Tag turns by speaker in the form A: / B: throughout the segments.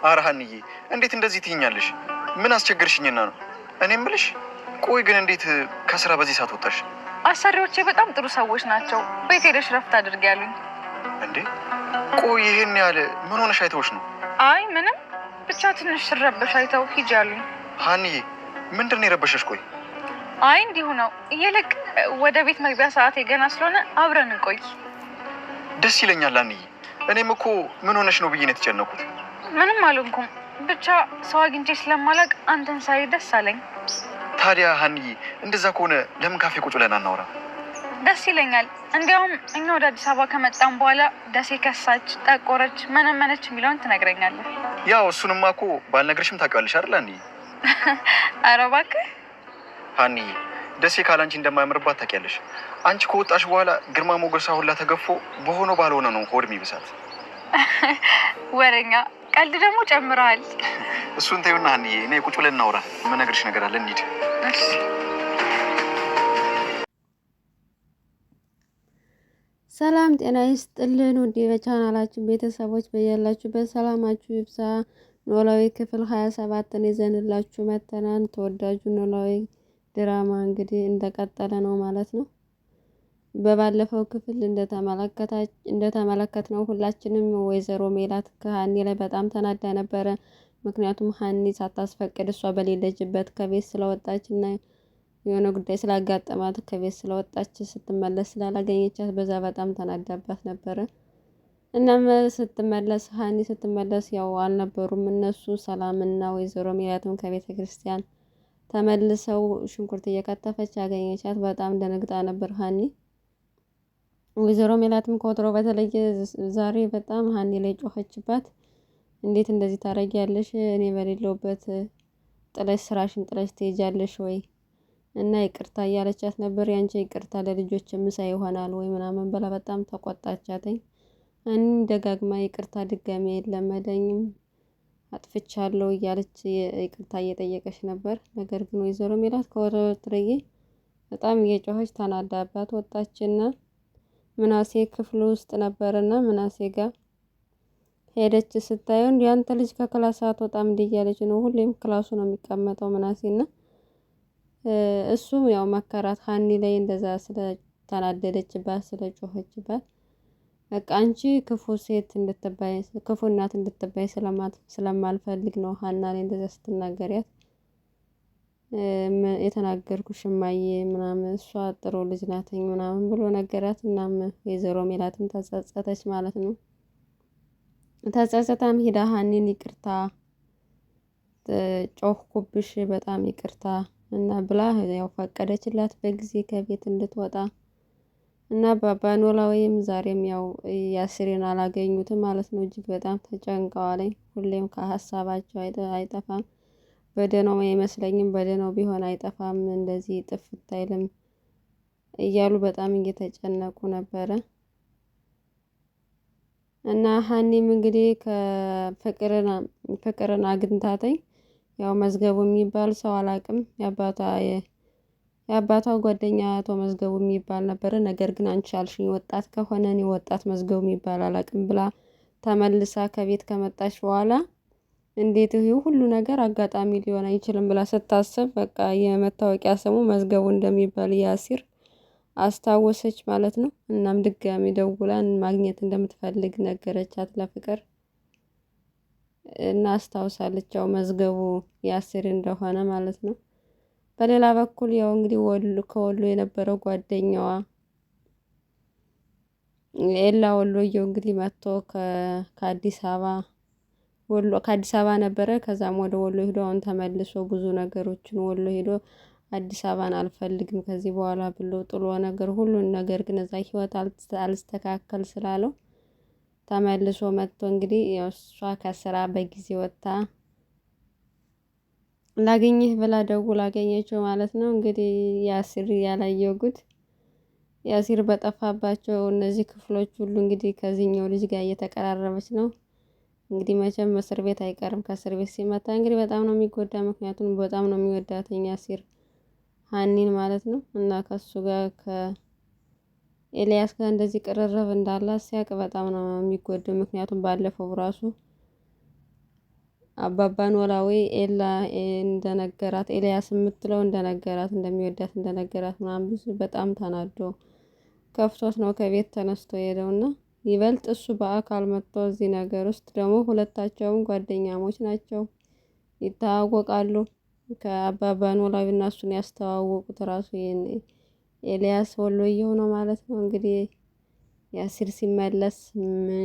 A: ኧረ ሀንዬ እንዴት እንደዚህ ትይኛለሽ? ምን አስቸገርሽኝና ነው? እኔ እምልሽ ቆይ ግን እንዴት ከስራ በዚህ ሰዓት ወጣሽ?
B: አሰሪዎቼ በጣም ጥሩ ሰዎች ናቸው። ቤት ሄደሽ ረፍት አድርጊ ያሉኝ።
A: እንዴ ቆይ ይሄን ያለ ምን ሆነሽ አይተውሽ ነው?
B: አይ ምንም ብቻ ትንሽ ስረበሽ አይተው ሂጂ ያሉኝ።
A: ሀንዬ ምንድን ነው የረበሸሽ? ቆይ
B: አይ እንዲሁ ነው። ይልቅ ወደ ቤት መግቢያ ሰዓት ገና ስለሆነ አብረን እንቆይ።
A: ደስ ይለኛል ሀንዬ። እኔም እኮ ምን ሆነሽ ነው ብዬ ነው የተጨነኩት።
B: ምንም አልሆንኩም። ብቻ ሰው አግኝቼ ስለማላውቅ አንተን ሳይ ደስ አለኝ።
A: ታዲያ ሀንዬ እንደዛ ከሆነ ለምን ካፌ ቁጭ ብለን አናወራ?
B: ደስ ይለኛል። እንዲያውም እኛ ወደ አዲስ አበባ ከመጣን በኋላ ደሴ ከሳች፣ ጠቆረች፣ መነመነች የሚለውን ትነግረኛለህ።
A: ያው እሱንማ እኮ ባልነግርሽም ታውቂዋለሽ አይደል ሀንዬ?
B: ኧረ እባክህ
A: ሀንዬ ደሴ ካላንቺ እንደማያምርባት ታውቂያለሽ። አንቺ ከወጣሽ በኋላ ግርማ ሞገሷ ሁላ ተገፎ በሆነ ባልሆነ ነው ሆድ የሚብሳት።
B: ወሬኛ ቀልድ ደግሞ ጨምረሃል።
A: እሱን ተይውና ሀንዬ እኔ ቁጭ ብለን እናውራ። የምነግርሽ ነገር አለ እንሂድ።
C: ሰላም ጤና ይስጥልን ውድ የቻናላችን ቤተሰቦች በያላችሁበት ሰላማችሁ ይብዛ። ኖላዊ ክፍል 27ን ይዘንላችሁ መተናል። ተወዳጁ ኖላዊ ድራማ እንግዲህ እንደቀጠለ ነው ማለት ነው። በባለፈው ክፍል እንደተመለከትነው ሁላችንም ወይዘሮ ሜላት ከሀኒ ላይ በጣም ተናዳ ነበረ። ምክንያቱም ሀኒ ሳታስፈቅድ እሷ በሌለችበት ከቤት ስለወጣች እና የሆነ ጉዳይ ስላጋጠማት ከቤት ስለወጣች ስትመለስ ስላላገኘቻት በዛ በጣም ተናዳባት ነበረ። እናም ሀኒ ስትመለስ ያው አልነበሩም እነሱ። ሰላምና ወይዘሮ ሜላትም ከቤተ ክርስቲያን ተመልሰው ሽንኩርት እየከተፈች ያገኘቻት። በጣም ደነግጣ ነበር ሀኒ። ወይዘሮ ሜላትም ከወትሮ በተለየ ዛሬ በጣም ሀኒ ላይ ጮኸችባት። እንዴት እንደዚህ ታረጊያለሽ? እኔ በሌለውበት ጥለሽ ስራሽን ጥለሽ ትሄጃለሽ ወይ? እና ይቅርታ እያለቻት ነበር። ያንቺ ይቅርታ ለልጆች ምሳ ይሆናል ወይ ምናምን ብላ በጣም ተቆጣቻትኝ። እኔም ደጋግማ ይቅርታ ድጋሚ የለመደኝም አጥፍቻለሁ እያለች ይቅርታ እየጠየቀች ነበር። ነገር ግን ወይዘሮ ሜላት ከወትሮዬ በጣም እየጮኸች ተናዳባት ወጣችና ምናሴ ክፍሉ ውስጥ ነበርና ምናሴ ጋር ሄደች። ስታየው እንዴ አንተ ልጅ ከክላስ አትወጣም እንዴ እያለች ነው። ሁሌም ክላሱ ነው የሚቀመጠው ምናሴና እሱም ያው መከራት ሀኒ ላይ እንደዛ ስለተናደደችባት ስለጮኸችባት በቃ አንቺ ክፉ ሴት እንድትባይ ክፉ እናት እንድትባይ ስለማልፈልግ ነው ሀና ላይ እንደዛ ስትናገሪያት የተናገርኩሽ እማዬ ምናምን እሷ ጥሩ ልጅ ናትኝ ምናምን ብሎ ነገራት። እናም ወይዘሮ ሜላትም ተጸጸተች ማለት ነው። ተጸጸታም ሄዳ ሀኒን ይቅርታ ጮህኩብሽ በጣም ይቅርታ እና ብላ ያው ፈቀደችላት በጊዜ ከቤት እንድትወጣ እና ኖላዊም ዛሬም ያው ያሲርን አላገኙትም ማለት ነው። እጅግ በጣም ተጨንቀዋል። ሁሌም ከሀሳባቸው አይጠፋም። በደህናው አይመስለኝም፣ በደህናው ቢሆን አይጠፋም፣ እንደዚህ ጥፍት አይልም እያሉ በጣም እየተጨነቁ ነበረ። እና ሀኒም እንግዲህ ፍቅርን አግኝታተኝ ያው መዝገቡ የሚባል ሰው አላቅም የአባቷ ጓደኛ አቶ መዝገቡ የሚባል ነበረ። ነገር ግን አንቺ አልሽኝ ወጣት ከሆነ እኔ ወጣት መዝገቡ የሚባል አላቅም ብላ ተመልሳ ከቤት ከመጣች በኋላ እንዴት ይሄ ሁሉ ነገር አጋጣሚ ሊሆን አይችልም ብላ ስታስብ በቃ የመታወቂያ ስሙ መዝገቡ እንደሚባል ያሲር አስታወሰች ማለት ነው። እናም ድጋሚ ደውላን ማግኘት እንደምትፈልግ ነገረቻት ለፍቅር እና አስታውሳለች ያው መዝገቡ ያሲር እንደሆነ ማለት ነው። በሌላ በኩል ያው እንግዲህ ከወሎ የነበረው ጓደኛዋ ኤላ ወሎየው እንግዲህ መጥቶ ከአዲስ አበባ ነበረ። ከዛም ወደ ወሎ ሄዶ አሁን ተመልሶ ብዙ ነገሮችን ወሎ ሄዶ አዲስ አበባን አልፈልግም ከዚህ በኋላ ብሎ ጥሎ ነገር ሁሉን ነገር ግን እዛ ህይወት አልስተካከል ስላለው ተመልሶ መጥቶ እንግዲህ እሷ ከስራ በጊዜ ወጣ ላገኘህ ብላ ደውላ አገኘችው ማለት ነው። እንግዲህ ያሲር ያላየው ጉድ ያሲር በጠፋባቸው እነዚህ ክፍሎች ሁሉ እንግዲህ ከዚህኛው ልጅ ጋር እየተቀራረበች ነው። እንግዲህ መቼም እስር ቤት አይቀርም። ከእስር ቤት ሲመጣ እንግዲህ በጣም ነው የሚጎዳ። ምክንያቱም በጣም ነው የሚወዳተኝ ያሲር ሀኒን ማለት ነው። እና ከሱ ጋር ከኤልያስ ጋር እንደዚህ ቅርርብ እንዳላት ሲያውቅ በጣም ነው የሚጎዳው። ምክንያቱም ባለፈው ራሱ አባባ ኖላዊ ኤላ እንደነገራት ኤልያስ የምትለው እንደነገራት እንደሚወዳት እንደነገራት ምናምን ብዙ በጣም ተናዶ ከፍቶት ነው ከቤት ተነስቶ ሄደውና ይበልጥ እሱ በአካል መጥቶ እዚህ ነገር ውስጥ ደግሞ ሁለታቸውም ጓደኛሞች ናቸው፣ ይተዋወቃሉ። ከአባባ ኖላዊ እና እሱን ያስተዋወቁት ራሱ ኤልያስ ወሎዬው ነው ማለት ነው። እንግዲህ ያሲር ሲመለስ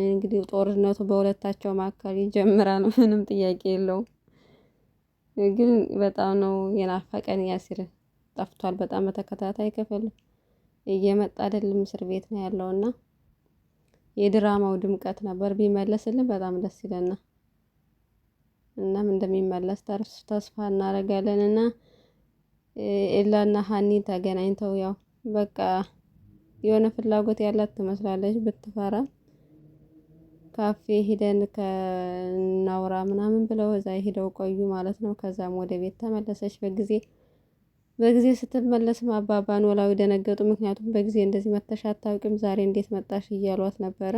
C: እንግዲህ ጦርነቱ በሁለታቸው መካከል ይጀምራል። ምንም ጥያቄ የለውም። ግን በጣም ነው የናፈቀን ያሲር ጠፍቷል። በጣም በተከታታይ ክፍል እየመጣ አይደለም፣ እስር ቤት ነው ያለውና የድራማው ድምቀት ነበር። ቢመለስልን በጣም ደስ ይለናል። እናም እንደሚመለስ ተስፋ እናደርጋለን። እና ኤላና ሀኒ ተገናኝተው ያው በቃ የሆነ ፍላጎት ያላት ትመስላለች ብትፈራም ካፌ ሂደን ከናውራ ምናምን ብለው እዛ ሂደው ቆዩ ማለት ነው። ከዛም ወደ ቤት ተመለሰች በጊዜ ስትመለስም አባባ ኖላዊ ደነገጡ። ምክንያቱም በጊዜ እንደዚህ መተሽ አታውቂም፣ ዛሬ እንዴት መጣሽ እያሏት ነበረ።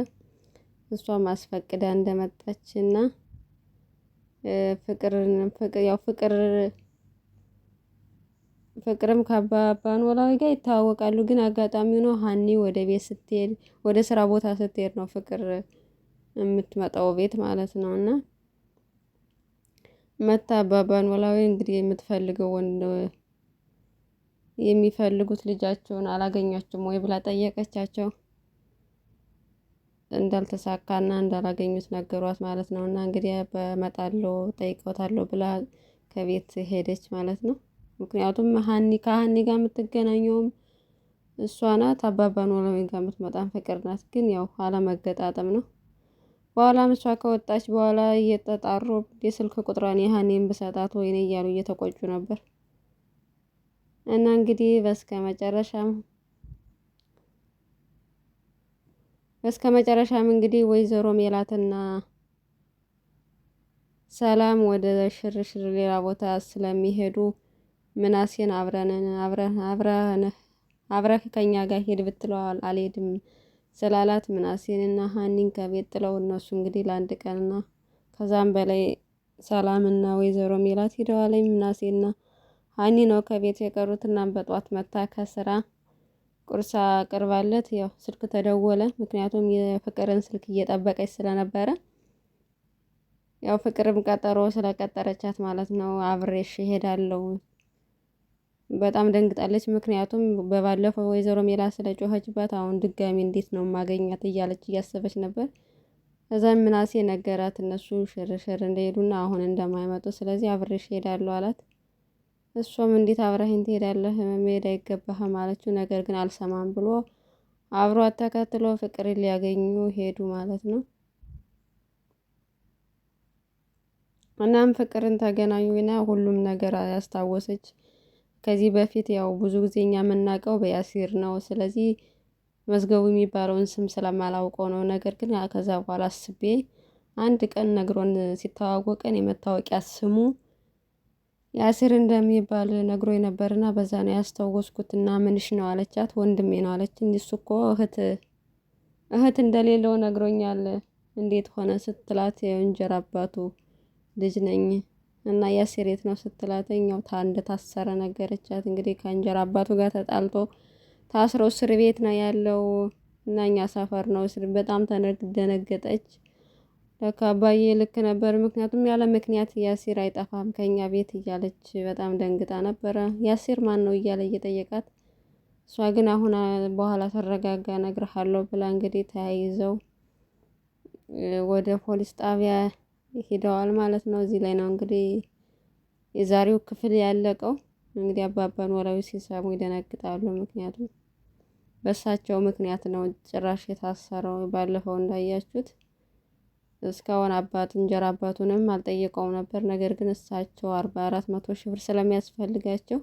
C: እሷም አስፈቅዳ እንደመጣች እና ፍቅርም ከአባባ ኖላዊ ጋር ይተዋወቃሉ። ግን አጋጣሚ ሆኖ ሀኒ ወደ ቤት ስትሄድ ወደ ስራ ቦታ ስትሄድ ነው ፍቅር የምትመጣው ቤት ማለት ነው። እና መታ አባባ ኖላዊ እንግዲህ የምትፈልገው ወንድ የሚፈልጉት ልጃቸውን አላገኛችሁም ወይ ብላ ጠየቀቻቸው። እንዳልተሳካና እንዳላገኙት ነገሯት ማለት ነው። እና እንግዲህ በመጣለው ጠይቀውታለሁ ብላ ከቤት ሄደች ማለት ነው። ምክንያቱም ከሀኒ ጋር የምትገናኘውም እሷ ናት፣ አባባ ኖላዊ ጋር የምትመጣም ፍቅር ናት። ግን ያው አለመገጣጠም ነው። በኋላም እሷ ከወጣች በኋላ እየተጣሩ የስልክ ቁጥሯን የሀኒን ብሰጣት ወይኔ እያሉ እየተቆጩ ነበር። እና እንግዲህ በስከመጨረሻም እንግዲህ ወይዘሮ ሜላትና ሰላም ወደ ሽርሽር ሌላ ቦታ ስለሚሄዱ ምናሴን አብረህ ከኛ ጋር ሄድ ብትለዋል አልሄድም ስላላት ምናሴንና ሀኒን ከቤት ጥለው እነሱ እንግዲህ ለአንድ ቀንና ከዛም በላይ ሰላምና ወይዘሮ ሜላት ሄደዋል። ምናሴና ሀኒ ነው ከቤት የቀሩትና በጧት መታ ከስራ ቁርስ አቅርባለት ያው ስልክ ተደወለ። ምክንያቱም የፍቅርን ስልክ እየጠበቀች ስለነበረ ያው ፍቅርም ቀጠሮ ስለቀጠረቻት ማለት ነው አብሬሽ እሄዳለሁ። በጣም ደንግጣለች። ምክንያቱም በባለፈው ወይዘሮ ሜላት ስለጮኸችባት አሁን ድጋሚ እንዴት ነው ማገኛት እያለች እያሰበች ነበር። ከዛም ምናሴ ነገራት እነሱ ሽርሽር እንደሄዱና አሁን እንደማይመጡ፣ ስለዚህ አብሬሽ እሄዳለሁ አላት። እሷም እንዴት አብረኸኝ ትሄዳለህ? መሄድ አይገባህም አለችው። ነገር ግን አልሰማም ብሎ አብሯት ተከትሎ ፍቅርን ሊያገኙ ሄዱ ማለት ነው። እናም ፍቅርን ተገናኙና ሁሉም ነገር ያስታወሰች። ከዚህ በፊት ያው ብዙ ጊዜ እኛ የምናውቀው በያሲር ነው። ስለዚህ መዝገቡ የሚባለውን ስም ስለማላውቀው ነው። ነገር ግን ከዛ በኋላ አስቤ አንድ ቀን ነግሮን ሲተዋወቀን የመታወቂያ ስሙ ያሲር እንደሚባል ነግሮኝ ነበርና በዛ ነው ያስታወስኩትና ምንሽ ነው አለቻት። ወንድሜ ነው አለች። እሱ እኮ እህት እንደሌለው ነግሮኛል። እንዴት ሆነ ስትላት የእንጀራ አባቱ ልጅ ነኝ እና ያሲር የት ነው ስትላት እኛው እንደታሰረ ነገረቻት። እንግዲህ ከእንጀራ አባቱ ጋር ተጣልቶ ታስሮ እስር ቤት ነው ያለው እና እኛ ሰፈር ነው። በጣም ደነገጠች። ለካ አባዬ ልክ ነበር፣ ምክንያቱም ያለ ምክንያት ያሲር አይጠፋም ከኛ ቤት እያለች በጣም ደንግጣ ነበረ። ያሲር ማን ነው እያለ እየጠየቃት፣ እሷ ግን አሁን በኋላ ተረጋጋ እነግርሃለሁ ብላ እንግዲህ ተያይዘው ወደ ፖሊስ ጣቢያ ሄደዋል ማለት ነው። እዚህ ላይ ነው እንግዲህ የዛሬው ክፍል ያለቀው። እንግዲህ አባባ ኖላዊ ሲሰሙ ይደነግጣሉ። ምክንያቱም በእሳቸው ምክንያት ነው ጭራሽ የታሰረው። ባለፈው እንዳያችሁት እስካሁን እንጀራ አባቱንም አልጠየቀውም ነበር። ነገር ግን እሳቸው 400 ሺህ ብር ስለሚያስፈልጋቸው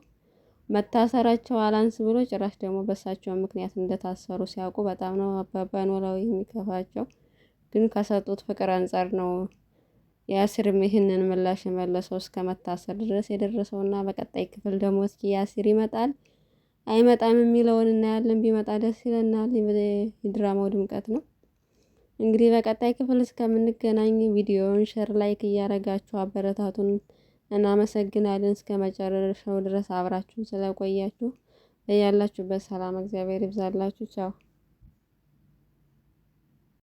C: መታሰራቸው አላንስ ብሎ ጭራሽ ደግሞ በእሳቸው ምክንያት እንደታሰሩ ሲያውቁ በጣም ነው አባባ ኖላዊ የሚከፋቸው። ግን ከሰጡት ፍቅር አንጻር ነው ያሲርም ይህንን ምላሽ የመለሰው እስከ መታሰር ድረስ የደረሰውና በቀጣይ ክፍል ደግሞ እስኪ ያሲር ይመጣል አይመጣም የሚለውን እናያለን። ቢመጣ ደስ ይለናል። የድራማው ድምቀት ነው። እንግዲህ በቀጣይ ክፍል እስከምንገናኝ ቪዲዮውን ሼር፣ ላይክ እያደረጋችሁ አበረታቱን። እናመሰግናለን። እስከ መጨረሻው ድረስ አብራችሁን ስለቆያችሁ በያላችሁበት ሰላም እግዚአብሔር ይብዛላችሁ። ቻው